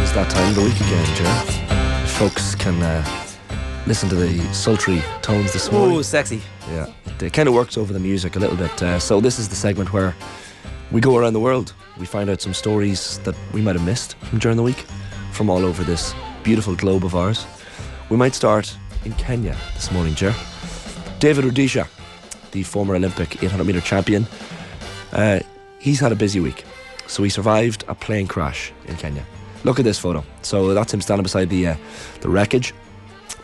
It's that time of the week again, Ger. Folks can listen to the sultry tones this morning. Ooh, sexy. Yeah, it kind of works over the music a little bit. So this is the segment where we go around the world. We find out some stories that we might have missed from during the week, from all over this beautiful globe of ours. We might start in Kenya this morning, Ger. David Rudisha, the former Olympic 800 metre champion, he's had a busy week. So he survived a plane crash in Kenya. Look at this photo. So that's him standing beside the wreckage.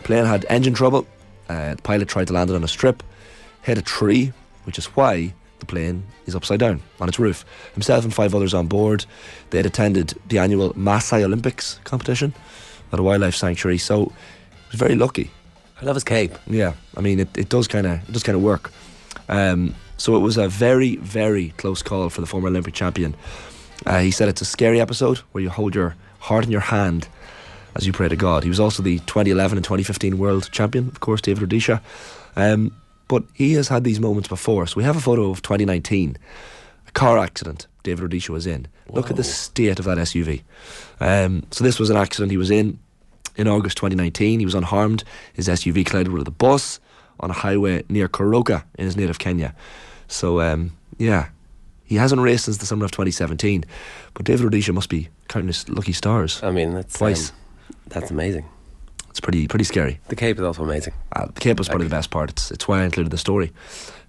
Plane had engine trouble. The pilot tried to land it on a strip, hit a tree, which is why the plane is upside down on its roof. Himself and 5 others on board. They had attended the annual Maasai Olympics competition at a wildlife sanctuary. So he was very lucky. I love his cape. Yeah, I mean it does kind of work. So it was a very, very close call for the former Olympic champion. He said it's a scary episode where you hold your heart in your hand as you pray to God. He was also the 2011 and 2015 world champion, of course, David Rudisha. But he has had these moments before. So we have a photo of 2019, a car accident David Rudisha was in. Whoa. Look at the state of that SUV. So this was an accident he was in August 2019. He was unharmed. His SUV collided with a bus on a highway near Koroka in his native Kenya. So, yeah, he hasn't raced since the summer of 2017. But David Rudisha must be counting his lucky stars. I mean, that's twice. That's amazing. It's pretty scary. The cape is also amazing. The cape was probably the best part. It's why I included the story.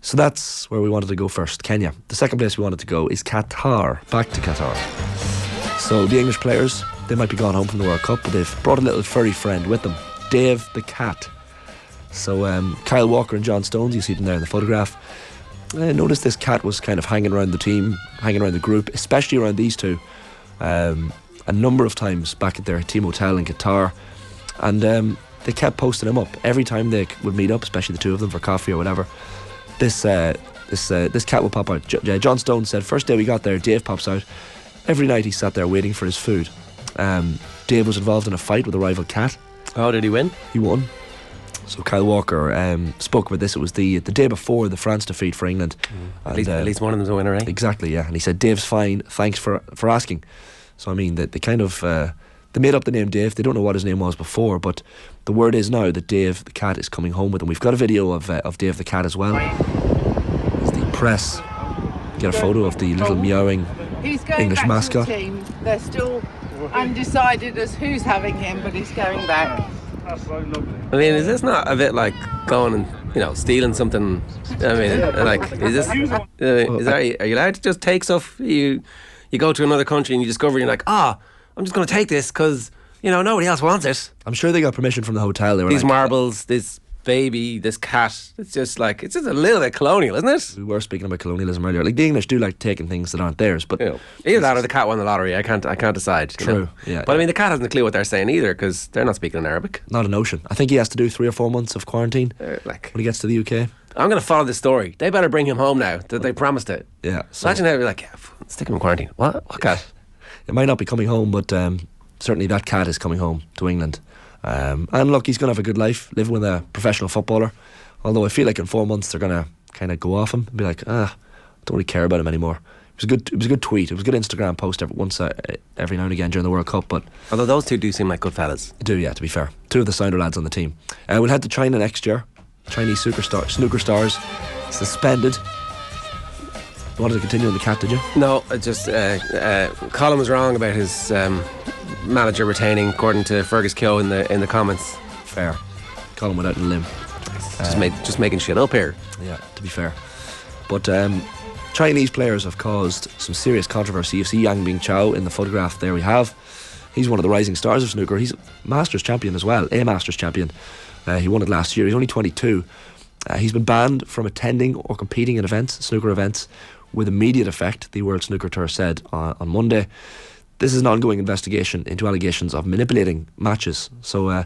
So that's where we wanted to go first, Kenya. The second place we wanted to go is Qatar. Back to Qatar. So the English players, they might be gone home from the World Cup, but they've brought a little furry friend with them, Dave the cat. So Kyle Walker and John Stones, you see them there in the photograph. Notice this cat was kind of hanging around the team, hanging around the group, especially around these two, a number of times back at their team hotel in Qatar. And they kept posting him up every time they would meet up, especially the two of them for coffee or whatever. This cat will pop out. John Stone said, first day we got there, Dave pops out. Every night he sat there waiting for his food. Dave was involved in a fight with a rival cat. Oh, did he win? He won. So Kyle Walker spoke about this. It was the day before the France defeat for England. At least one of them's a winner, eh? Exactly, yeah. And he said, Dave's fine, thanks for asking. So I mean, they kind of they made up the name Dave. They don't know what his name was before, but the word is now that Dave the cat is coming home with them. We've got a video of Dave the cat as well. As the press get a photo of the little meowing English mascot. To the team. They're still undecided as who's having him, but he's going back. I mean, is this not a bit like going and stealing something? I mean, like, is this? Are you allowed to just take stuff? You go to another country and you discover you're like, I'm just going to take this because nobody else wants it. I'm sure they got permission from the hotel. They were these marbles, this baby, this cat. It's just a little bit colonial, isn't it? We were speaking about colonialism earlier. Like the English do like taking things that aren't theirs, but either that or the cat won the lottery. I can't decide. True. Yeah. But I mean, the cat hasn't a clue what they're saying either because they're not speaking in Arabic. Not a notion. I think he has to do 3 or 4 months of quarantine when he gets to the UK. I'm going to follow this story. They better bring him home now. That they promised it. Yeah. So imagine how they're like, stick him in quarantine. What cat? It might not be coming home, but certainly that cat is coming home to England. And look, he's going to have a good life living with a professional footballer. Although I feel like in 4 months they're going to kind of go off him and be like, I don't really care about him anymore. It was a good tweet. It was a good Instagram post every now and again during the World Cup. But although those two do seem like good fellas. They do, yeah, to be fair. 2 of the sounder lads on the team. We'll head to China next year. Chinese snooker stars suspended. You wanted to continue on the cat, did you? No, Colin was wrong about his manager retaining, according to Fergus Keogh in the comments. Fair. Colin went out on a limb. Just making shit up here. Yeah, to be fair. But Chinese players have caused some serious controversy. You see Yang Bingqiao in the photograph there we have. He's one of the rising stars of snooker. He's Masters champion as well, a Masters champion. He won it last year. He's only 22. He's been banned from attending or competing in snooker events, with immediate effect, the World Snooker Tour said on Monday. This is an ongoing investigation into allegations of manipulating matches. So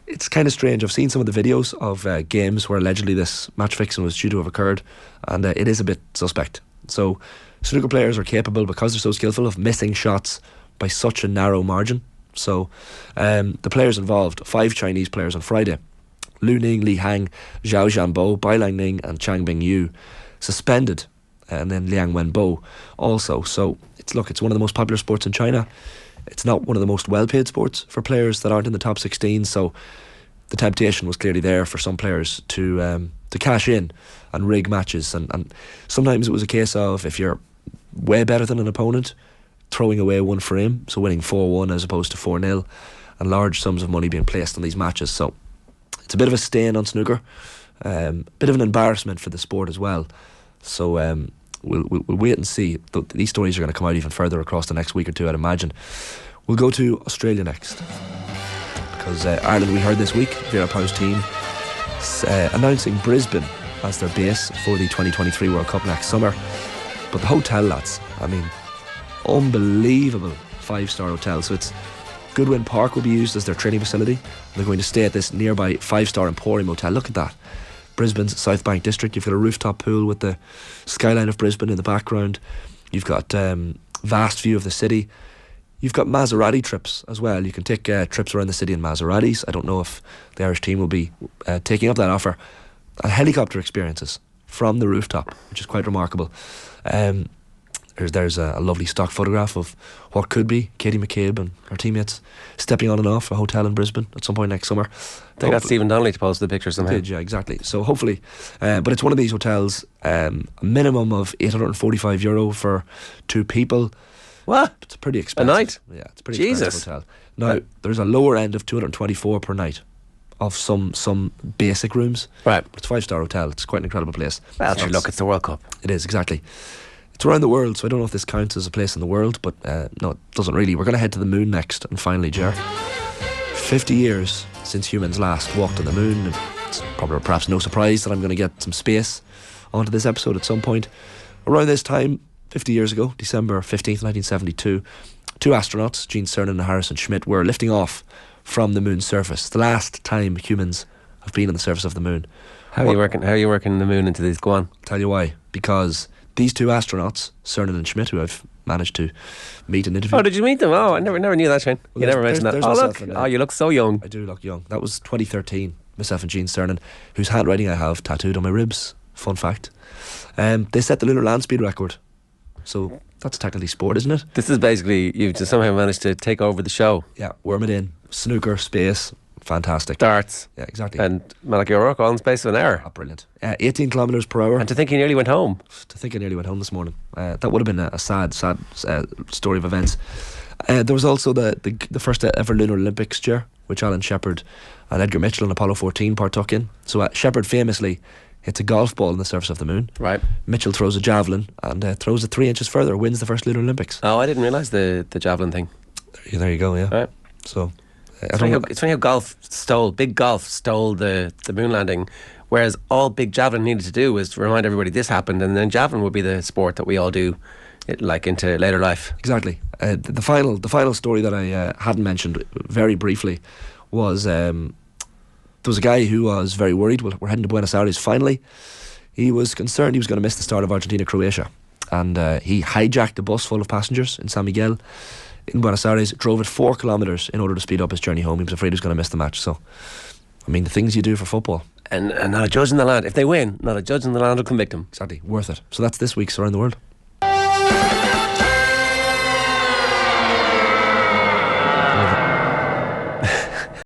it's kind of strange. I've seen some of the videos of games where allegedly this match fixing was due to have occurred, and it is a bit suspect. So snooker players are capable, because they're so skillful, of missing shots by such a narrow margin. So the players involved, 5 Chinese players on Friday, Lu Ning, Li Hang, Zhao Zhanbo, Bai Lang Ning and Chang Bing Yu, suspended and then Liang Wenbo also. So it's one of the most popular sports in China. It's not one of the most well-paid sports for players that aren't in the top 16. So the temptation was clearly there for some players to cash in and rig matches, and sometimes it was a case of, if you're way better than an opponent, throwing away one frame, so winning 4-1 as opposed to 4-0, and large sums of money being placed on these matches. So it's a bit of a stain on snooker, bit of an embarrassment for the sport as well. So we'll wait and see. These stories are going to come out even further across the next week or two, I'd imagine. We'll go to Australia next, because Ireland, we heard this week, Vera Pauw's team announcing Brisbane as their base for the 2023 World Cup next summer. But the hotel, lads, I mean, unbelievable 5-star hotel. So it's Goodwin Park will be used as their training facility. They're going to stay at this nearby 5-star Emporium Hotel. Look at that. Brisbane's South Bank district. You've got a rooftop pool with the skyline of Brisbane in the background. You've got vast view of the city. You've got Maserati trips as well. You can take trips around the city in Maseratis. I don't know if the Irish team will be taking up that offer. And helicopter experiences from the rooftop, which is quite remarkable. There's a lovely stock photograph of what could be Katie McCabe and her teammates stepping on and off a hotel in Brisbane at some point next summer. They got Stephen Donnelly to post the pictures somehow. Did, yeah, exactly. So hopefully, but it's one of these hotels, a minimum of €845 for 2 people. What? It's pretty expensive. A night? Yeah, it's a pretty expensive hotel. Now, there's a lower end of 224 per night of some basic rooms. Right. But it's a 5-star hotel. It's quite an incredible place. Well, sure, look, it's the World Cup. It is, exactly. It's around the world, so I don't know if this counts as a place in the world, but no, it doesn't really. We're going to head to the moon next, and finally, Ger, 50 years since humans last walked on the moon. And it's probably perhaps no surprise that I'm going to get some space onto this episode at some point. Around this time, 50 years ago, December 15th, 1972, 2 astronauts, Gene Cernan and Harrison Schmitt, were lifting off from the moon's surface. The last time humans have been on the surface of the moon. How are you working the moon into these? Go on. Tell you why. Because these 2 astronauts, Cernan and Schmitt, who I've managed to meet and interview. Oh, did you meet them? Oh, I never knew that, Shane. Well, you never mentioned that. Oh, look. You look so young. I do look young. That was 2013. Myself and Gene Cernan, whose handwriting I have tattooed on my ribs. Fun fact. They set the lunar land speed record. So that's technically sport, isn't it? This is basically, you've just somehow managed to take over the show. Yeah, worm it in. Snooker, space, fantastic. Darts. Yeah, exactly. And Malachy O'Rourke all in space of an hour. Oh, brilliant. 18 kilometres per hour. And to think he nearly went home. To think I nearly went home this morning. That would have been a sad story of events. There was also the first ever Lunar Olympics, Ger, which Alan Shepard and Edgar Mitchell and Apollo 14 partook in. So Shepard famously hits a golf ball on the surface of the moon. Right. Mitchell throws a javelin and throws it 3 inches further, wins the first Lunar Olympics. Oh, I didn't realise the javelin thing. There you go, yeah. Right. So it's funny how big golf stole the moon landing, whereas all big javelin needed to do was to remind everybody this happened, and then javelin would be the sport that we all do into later life. Exactly. The final story that I hadn't mentioned very briefly was there was a guy who was very worried. Well, we're heading to Buenos Aires finally. He was concerned he was going to miss the start of Argentina-Croatia, and he hijacked a bus full of passengers in San Miguel in Buenos Aires, drove it 4 kilometres in order to speed up his journey home. He was afraid he was going to miss the match. So, I mean, the things you do for football. And not a judge in the land. If they win, not a judge in the land will convict him. Exactly. Worth it. So that's this week's Around the World.